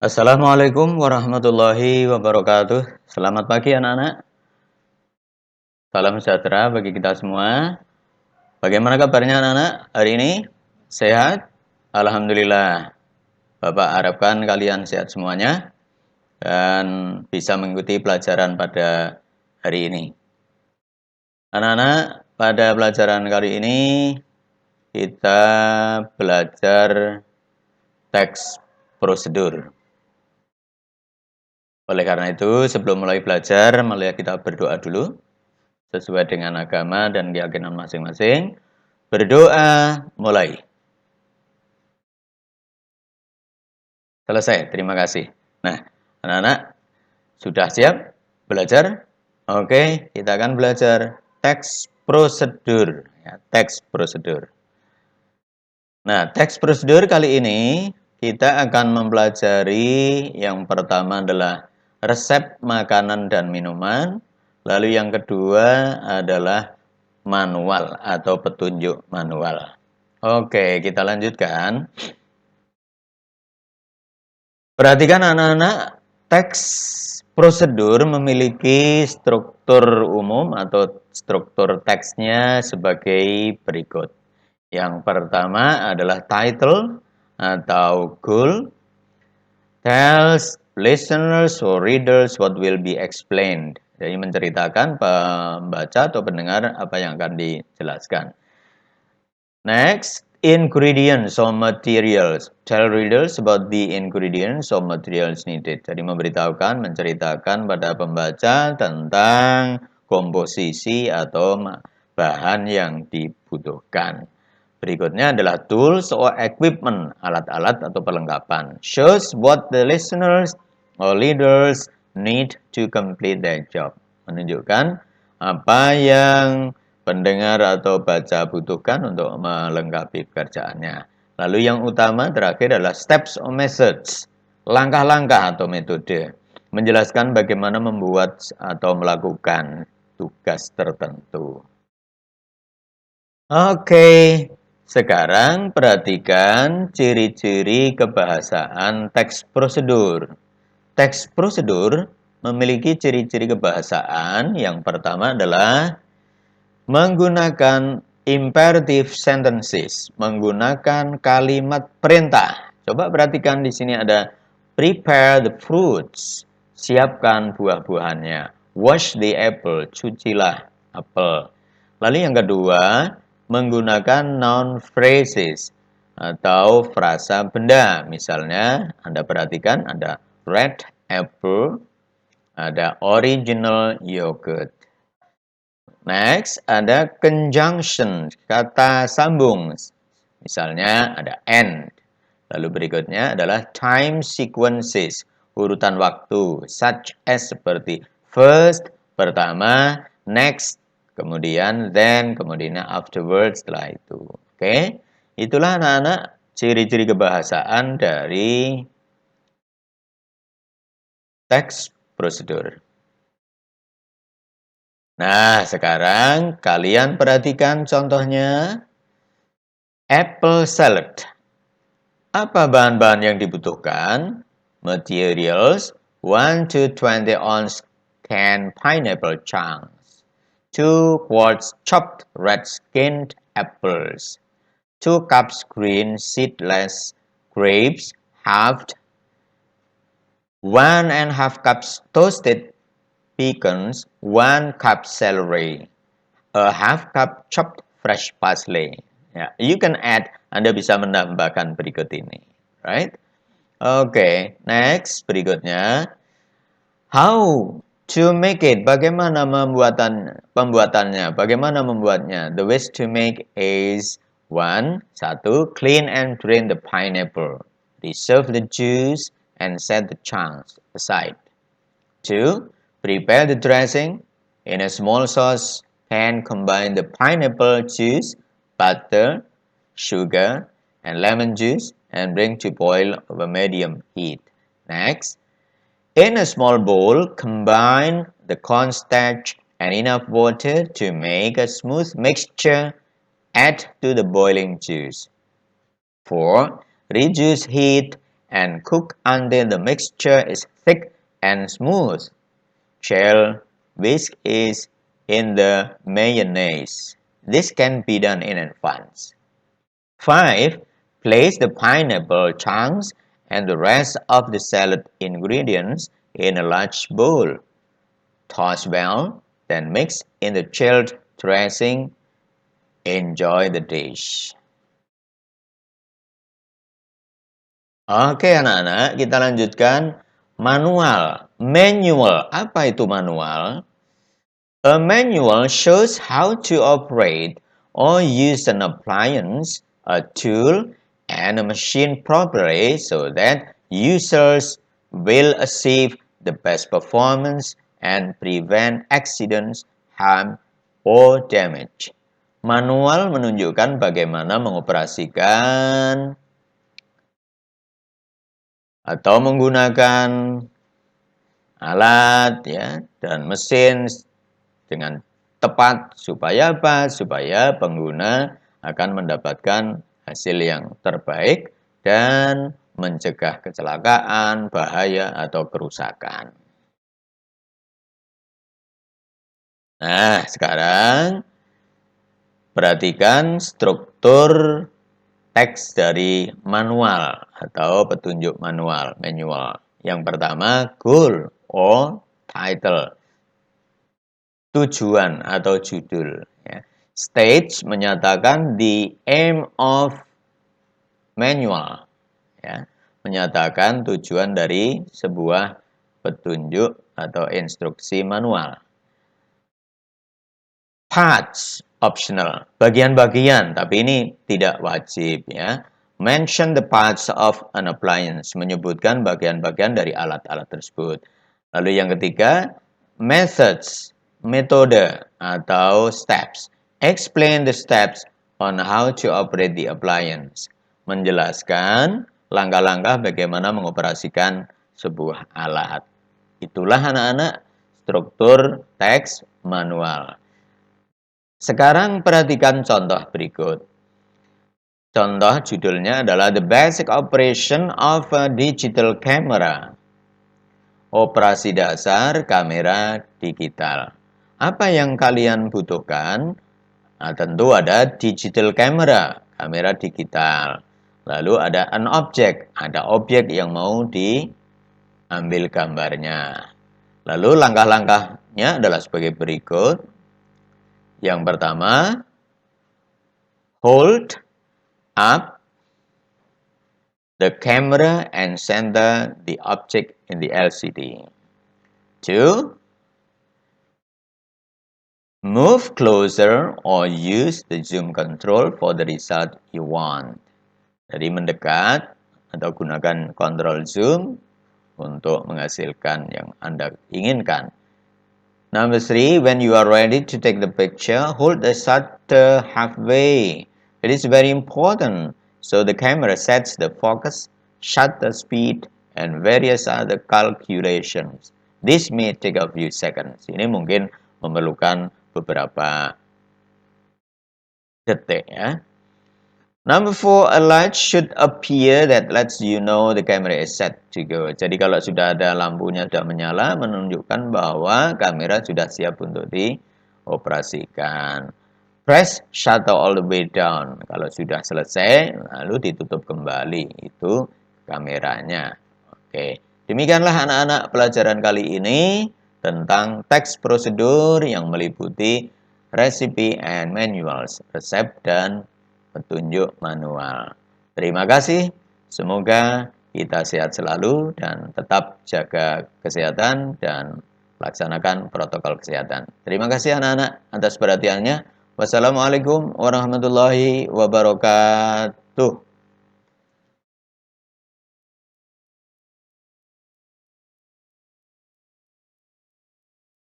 Assalamualaikum warahmatullahi wabarakatuh. Selamat pagi anak-anak. Salam sejahtera bagi kita semua. Bagaimana kabarnya anak-anak hari ini? Sehat? Alhamdulillah. Bapak harapkan kalian sehat semuanya dan bisa mengikuti pelajaran pada hari ini. Anak-anak, pada pelajaran kali ini kita belajar teks prosedur. Oleh karena itu, sebelum mulai belajar, mari kita berdoa dulu sesuai dengan agama dan keyakinan masing-masing. Berdoa mulai. Selesai, terima kasih. Nah, anak-anak sudah siap belajar? Oke, kita akan belajar teks prosedur. Ya, teks prosedur. Nah, teks prosedur kali ini kita akan mempelajari yang pertama adalah resep makanan dan minuman. Lalu yang kedua adalah manual atau petunjuk manual. Oke, kita lanjutkan. Perhatikan anak-anak, teks prosedur memiliki struktur umum atau struktur teksnya sebagai berikut. Yang pertama adalah title atau goal, tells listeners or readers what will be explained. Jadi menceritakan pembaca atau pendengar apa yang akan dijelaskan. Next, ingredients or materials. Tell readers about the ingredients or materials needed. Jadi memberitahukan, menceritakan pada pembaca tentang komposisi atau bahan yang dibutuhkan. Berikutnya adalah tools or equipment, alat-alat atau perlengkapan. Shows what the listeners or leaders need to complete their job. Menunjukkan apa yang pendengar atau baca butuhkan untuk melengkapi pekerjaannya. Lalu yang utama terakhir adalah steps or methods, langkah-langkah atau metode. Menjelaskan bagaimana membuat atau melakukan tugas tertentu. Oke, sekarang perhatikan ciri-ciri kebahasaan teks prosedur. Teks prosedur memiliki ciri-ciri kebahasaan. Yang pertama adalah menggunakan imperative sentences, menggunakan kalimat perintah. Coba perhatikan di sini ada prepare the fruits, siapkan buah-buahannya. Wash the apple, cucilah apel. Lalu yang kedua, menggunakan noun phrases atau frasa benda. Misalnya, Anda perhatikan ada red apple, ada original yogurt. Next, ada conjunction, kata sambung. Misalnya ada and. Lalu berikutnya adalah time sequences, urutan waktu, such as seperti first, pertama, next, kemudian then, kemudian afterwards, setelah itu. Oke, itulah anak-anak ciri-ciri kebahasaan dari teks prosedur. Nah, sekarang kalian perhatikan contohnya. Apple salad. Apa bahan-bahan yang dibutuhkan? Materials, 1 to 20 ounce canned pineapple chunks, 2 quarts chopped red-skinned apples, 2 cups green seedless grapes, halved, 1½ cups toasted pecans, 1 cup celery, a half cup chopped fresh parsley. Ya, you can add, Anda bisa menambahkan berikut ini. Right? Oke, next berikutnya. How to make it? Bagaimana pembuatannya? Bagaimana membuatnya? The ways to make is 1. Clean and drain the pineapple. Reserve the juice and set the chunks aside. 2. Prepare the dressing. In a small sauce pan, combine the pineapple juice, butter, sugar, and lemon juice and bring to boil over medium heat. Next, in a small bowl, combine the cornstarch and enough water to make a smooth mixture. Add to the boiling juice. 4. Reduce heat and cook until the mixture is thick and smooth. Shell whisk is in the mayonnaise. This can be done in advance. 5. Place the pineapple chunks and the rest of the salad ingredients in a large bowl. Toss well, then mix in the chilled dressing. Enjoy the dish. Oke anak-anak, kita lanjutkan manual. Manual, apa itu manual? A manual shows how to operate or use an appliance, a tool, and a machine properly so that users will achieve the best performance and prevent accidents, harm, or damage. Manual menunjukkan bagaimana mengoperasikan atau menggunakan alat ya dan mesin dengan tepat supaya apa? Supaya pengguna akan mendapatkan hasil yang terbaik dan mencegah kecelakaan, bahaya atau kerusakan. Nah, sekarang perhatikan struktur teks dari manual atau petunjuk manual, manual. Yang pertama, goal or title. Tujuan atau judul. Ya. Stage menyatakan the aim of manual. Ya. Menyatakan tujuan dari sebuah petunjuk atau instruksi manual. Parts optional, bagian-bagian, tapi ini tidak wajib ya. Mention the parts of an appliance, menyebutkan bagian-bagian dari alat-alat tersebut. Lalu yang ketiga, methods, metode atau steps. Explain the steps on how to operate the appliance. Menjelaskan langkah-langkah bagaimana mengoperasikan sebuah alat. Itulah anak-anak struktur teks manual. Sekarang perhatikan contoh berikut. Contoh judulnya adalah The Basic Operation of a Digital Camera. Operasi dasar kamera digital. Apa yang kalian butuhkan? Nah, tentu ada digital camera, kamera digital. Lalu ada an object, ada objek yang mau diambil gambarnya. Lalu langkah-langkahnya adalah sebagai berikut. Yang pertama, hold up the camera and center the object in the LCD. 2. Move closer or use the zoom control for the result you want. Jadi mendekat atau gunakan kontrol zoom untuk menghasilkan yang Anda inginkan. Number 3, when you are ready to take the picture, hold the shutter halfway. It is very important. So the camera sets the focus, shutter speed, and various other calculations. This may take a few seconds. Ini mungkin memerlukan beberapa detik ya. Number 4, a light should appear that lets you know the camera is set to go. Jadi kalau sudah ada lampunya sudah menyala, menunjukkan bahwa kamera sudah siap untuk dioperasikan. Press shutter all the way down. Kalau sudah selesai, lalu ditutup kembali. Itu kameranya. Oke, demikianlah anak-anak pelajaran kali ini tentang teks prosedur yang meliputi recipe and manuals, resep dan petunjuk manual. Terima kasih. Semoga kita sehat selalu dan tetap jaga kesehatan dan laksanakan protokol kesehatan. Terima kasih anak-anak atas perhatiannya. Wassalamualaikum warahmatullahi wabarakatuh.